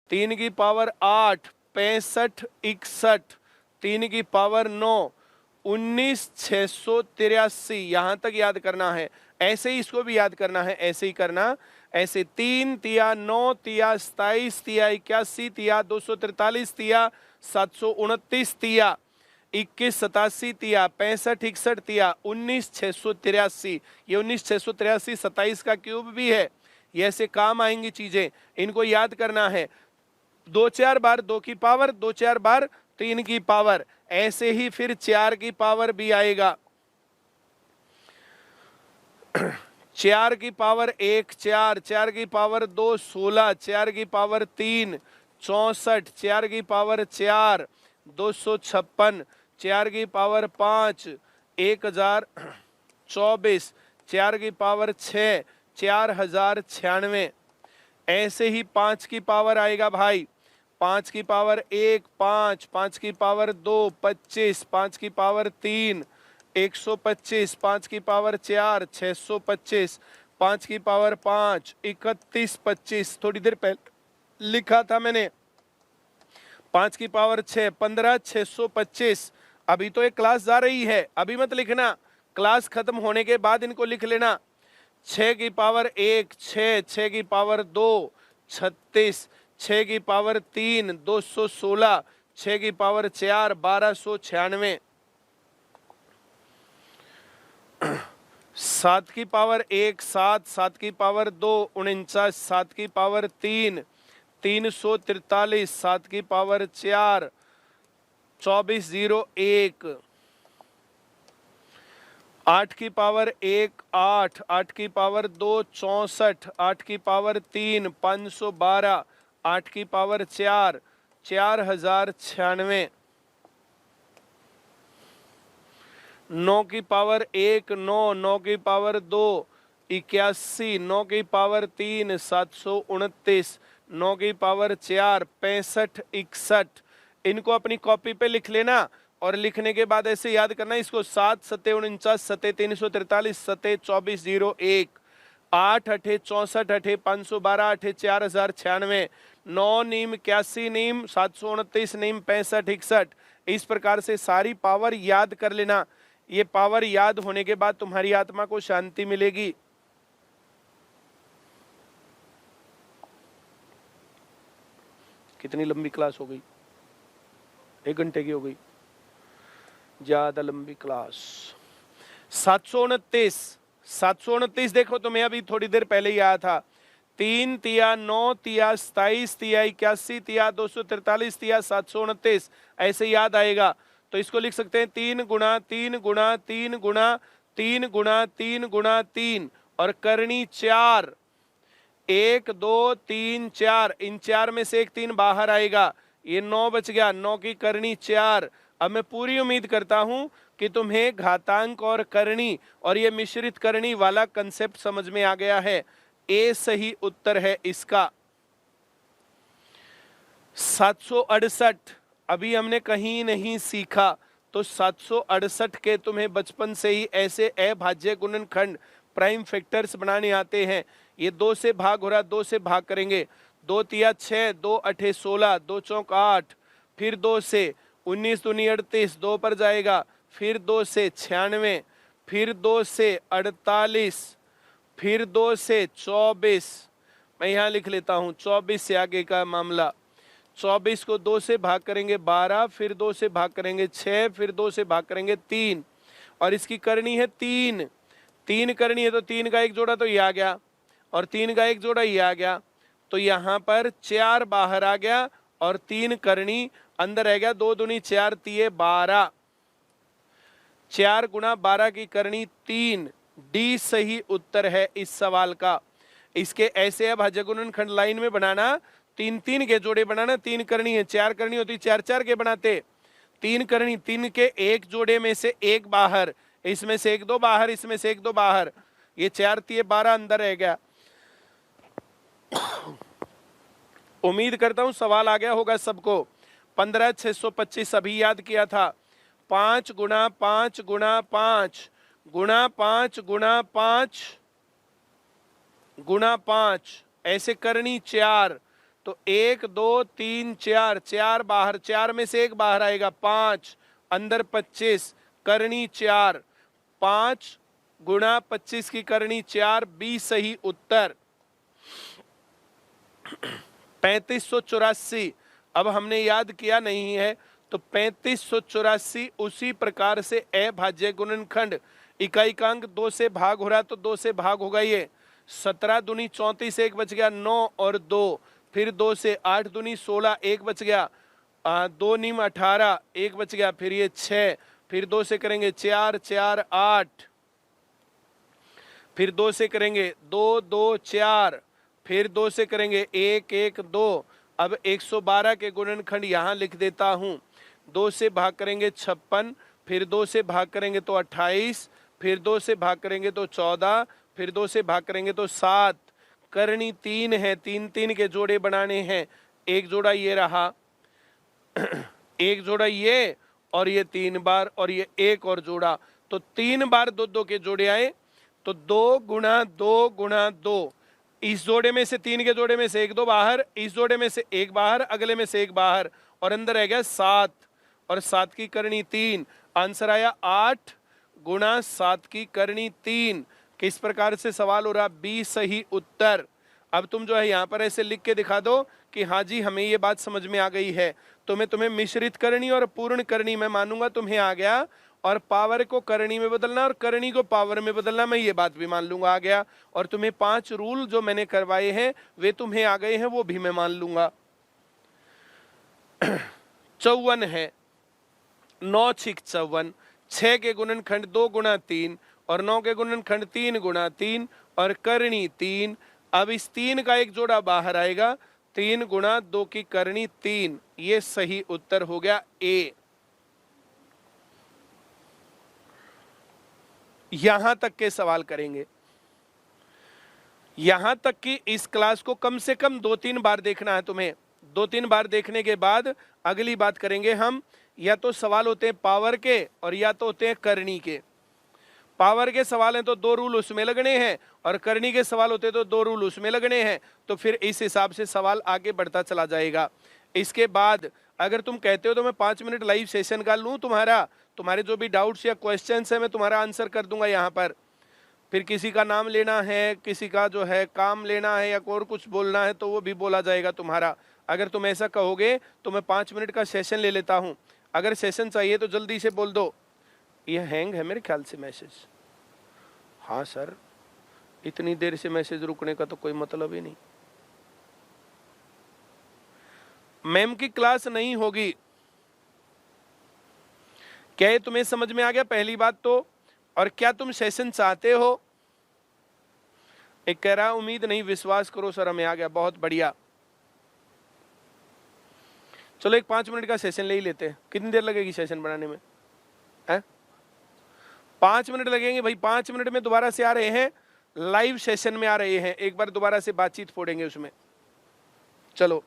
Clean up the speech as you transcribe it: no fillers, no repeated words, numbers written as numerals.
3 की पावर 8, 65 61, 3 की पावर 9, 19,683। यहां तक याद करना है। ऐसे ही इसको भी याद करना है, ऐसे ही करना। ऐसे 3 तिया 9 तिया 27 तिया 81 तिया 243 तिया 729 तिया 2187 तिया 65 61 तिया 19,683। ये 19,683 27 का क्यूब भी है। ये ऐसे काम आएंगी चीजें, इनको याद करना है। 2-4 बार 2 की पावर, 2-4 बार 3 की पावर, ऐसे ही फिर 4 की पावर भी आएगा। 4 की पावर 1 4, 4 की पावर 2 16, 4 की पावर 3 64, 4 की पावर 4 256, 4 की पावर 5 1024, 4 की पावर 6 4096। ऐसे ही 5 की पावर आएगा भाई। 5 की पावर 1 5, 5 की पावर 2 25, 5 की पावर 3 125, 5 की पावर 4 625, 5 की पावर 5 31 25। थोड़ी देर पहले लिखा था मैंने। 5 की पावर 6 15 625। अभी तो एक क्लास जा रही है, अभी मत लिखना, क्लास खत्म होने के बाद इनको लिख लेना। 6 की पावर 1 6, 6 की पावर 2 36, 6 की पावर 3 216, 6 की पावर 4 1296। 7 की पावर 1 7, 7 की पावर 2 49, 7 की पावर 3 343, 7 की पावर 4 2401, 8 की पावर 1 8, 8 की पावर 2 64, 8 की पावर 3 512, 8 की पावर 4 4096। 9 की पावर 1 9, 9 की पावर 2 81, 9 की पावर 3 729, 9 की पावर 4 65 61। इनको अपनी कॉपी पे लिख लेना और लिखने के बाद ऐसे याद करना इसको। 7 7 49 7 343 7 2401, 8 8 64 8 512 8 4096, 9 नीम 81 नीम 729 नीम 65 61। इस प्रकार से सारी पावर याद कर लेना। ये पावर याद होने के बाद तुम्हारी आत्मा को शांति मिलेगी। कितनी लंबी क्लास हो गई? 1 घंटे की हो गई, ज्यादा लंबी क्लास। 729 देखो, तुम्हें अभी थोड़ी देर पहले ही आया था। 3 तिया 9 तिया 27 तिया 81 तिया 243 तिया 729, ऐसे याद आएगा। तो इसको लिख सकते हैं 3 गुणा 3 गुणा 3 गुणा 3 गुणा 3 गुणा 3 और करनी 4 1 2 3 4। इन 4 में से एक 3 बाहर आएगा, ये 9 बच गया। 9 की करनी 4। अब मैं पूरी उम्मीद करता हूं कि तुम्हें घातांक और करनी और ये मिश्रित करनी वाला कंसेप्ट समझ में आ गया है। ए सही उत्तर है इसका। 768 अभी हमने कहीं नहीं सीखा, तो 768 के तुम्हें बचपन से ही ऐसे अभाज्य गुणनखंड प्राइम फैक्टर्स बनाने आते हैं। ये 2 से भाग हो रहा, 2 से भाग करेंगे। 2 तिया 6, 2 अठे 16, 2 चौक 8, फिर 2 से 19 दूनी 38, 2 पर जाएगा, फिर 2 से 96, फिर 2 से 48, फिर 2 से 24। मैं यहाँ लिख लेता हूँ 24 से आगे का मामला। 24 को 2 से भाग करेंगे 12, फिर 2 से भाग करेंगे 6, फिर 2 से भाग करेंगे 3, और इसकी करनी है 3। 3 करनी है तो 3 का एक जोड़ा तो ये आ गया, और 3 का एक जोड़ा ये आ गया, तो यहाँ पर 4 बाहर आ गया और 3 करनी अंदर रह गया। 2 दूनी 4 तिये 12, 4 गुणा 12 की करनी 3। डी सही उत्तर है इस सवाल का। इसके ऐसे अभाज्य गुणनखंड लाइन में बनाना, 3 3 के जोड़े बनाना। 3 करनी है, 4 करनी होती 4 4 के बनाते। 3 करनी, 3 के एक जोड़े में से एक बाहर, इसमें से एक 2 बाहर, इसमें से एक 2 बाहर, ये 4 तिये 12 अंदर रह गया। उम्मीद करता हूं सवाल आ गया होगा सबको। 15,625 अभी याद किया था। 5 गुणा 5 गुणा 5 गुणा 5 गुणा 5 गुणा 5, ऐसे करनी 4। तो 1 2 3 4, 4 बाहर, 4 में से 1 बाहर आएगा 5, अंदर 25, करनी 4, 5 गुणा 25 की करनी 4, 20 सही उत्तर। 3584। अब हमने याद किया नहीं है तो 3584 उसी प्रकार से अभाज्य गुणनखंड, इकाइकांक 2 से भाग हो रहा तो 2 से भाग होगा ये। 17 दूनी 34, 1 बच गया 9 और 2, फिर 2 से 8 दूनी 16, 1 बच गया 2 नीम 18, 1 बच गया, फिर ये 6, फिर 2 से करेंगे 4 4 8, फिर 2 से करेंगे 2 2 4, फिर 2 से करेंगे 1 1 2। अब 112 के गुणनखंड यहां लिख देता हूं। 2 से भाग करेंगे 56, फिर 2 से भाग करेंगे तो 28, फिर 2 से भाग करेंगे तो 14, फिर 2 से भाग करेंगे तो 7। करनी 3 है, 3 3 के जोड़े बनाने हैं। एक जोड़ा ये रहा, एक जोड़ा ये, और ये 3 बार, और ये एक और जोड़ा, तो 3 बार 2 2 के जोड़े आए, तो 2 गुणा 2 गुणा 2। इस जोड़े में से 3 के जोड़े में से 1 2 बाहर, इस जोड़े में से 1 बाहर, अगले में से 1 बाहर, और अंदर रह गया 7, और 7 की करनी 3। आंसर आया 8 गुणा 7 की करनी 3। किस प्रकार से सवाल हो रहा? 20 सही उत्तर। अब तुम जो है यहाँ पर ऐसे लिख के दिखा दो कि हाँ जी हमें ये बात समझ में आ गई है। तो मैं तुम्हें मिश्रित करनी और पूर्ण करनी मैं मानूंगा तुम्हें आ गया, और पावर को करनी में बदलना और करनी को पावर में बदलना मैं ये बात भी मान लूंगा आ गया। और तुम्हें 5 रूल जो मैंने करवाए हैं वे तुम्हें आ गए हैं, वो भी मैं मान लूंगा। 54 है, 9 6 54, 6 के गुणनखंड 2 गुणा 3 और 9 के गुणनखंड 3 गुणा 3 और करनी 3। अब इस 3 का एक जोड़ा बाहर आएगा, 3 गुणा 2 की करनी 3। ये सही उत्तर हो गया ए। यहां तक के सवाल करेंगे। यहां तक कि इस क्लास को कम से कम 2-3 बार देखना है तुम्हें। 2-3 बार देखने के बाद अगली बात करेंगे हम। या तो सवाल होते हैं पावर के और या तो होते हैं करनी के। पावर के सवाल हैं तो 2 रूल उसमें लगने हैं, और करनी के सवाल होते तो 2 रूल उसमें लगने हैं। तो फिर इस हिसाब से सवाल आगे बढ़ता चला जाएगा। इसके बाद अगर तुम कहते हो तो मैं 5 मिनट लाइव सेशन का लूं तुम्हारे जो भी डाउट्स या क्वेश्चंस है मैं तुम्हारा आंसर कर दूंगा यहाँ पर। फिर किसी का नाम लेना है, किसी का जो है काम लेना है या और कुछ बोलना है तो वो भी बोला जाएगा तुम्हारा। अगर तुम ऐसा कहोगे तो मैं 5 मिनट का सेशन ले लेता हूँ। अगर सेशन चाहिए तो जल्दी से बोल दो। ये हैंग है मेरे ख्याल से मैसेज। हाँ सर, इतनी देर से मैसेज रुकने का तो कोई मतलब ही नहीं। मैम की क्लास नहीं होगी। क्या ये तुम्हें समझ में आ गया पहली बात तो? और क्या तुम सेशन चाहते हो? एक कह रहा उम्मीद नहीं, विश्वास करो सर हमें आ गया। बहुत बढ़िया। चलो एक 5 मिनट का सेशन ले ही लेते हैं। कितनी देर लगेगी सेशन बनाने में? है 5 मिनट लगेंगे भाई। 5 मिनट में दोबारा से आ रहे हैं, लाइव सेशन में आ रहे हैं। एक बार दोबारा से बातचीत फोड़ेंगे उसमें। चलो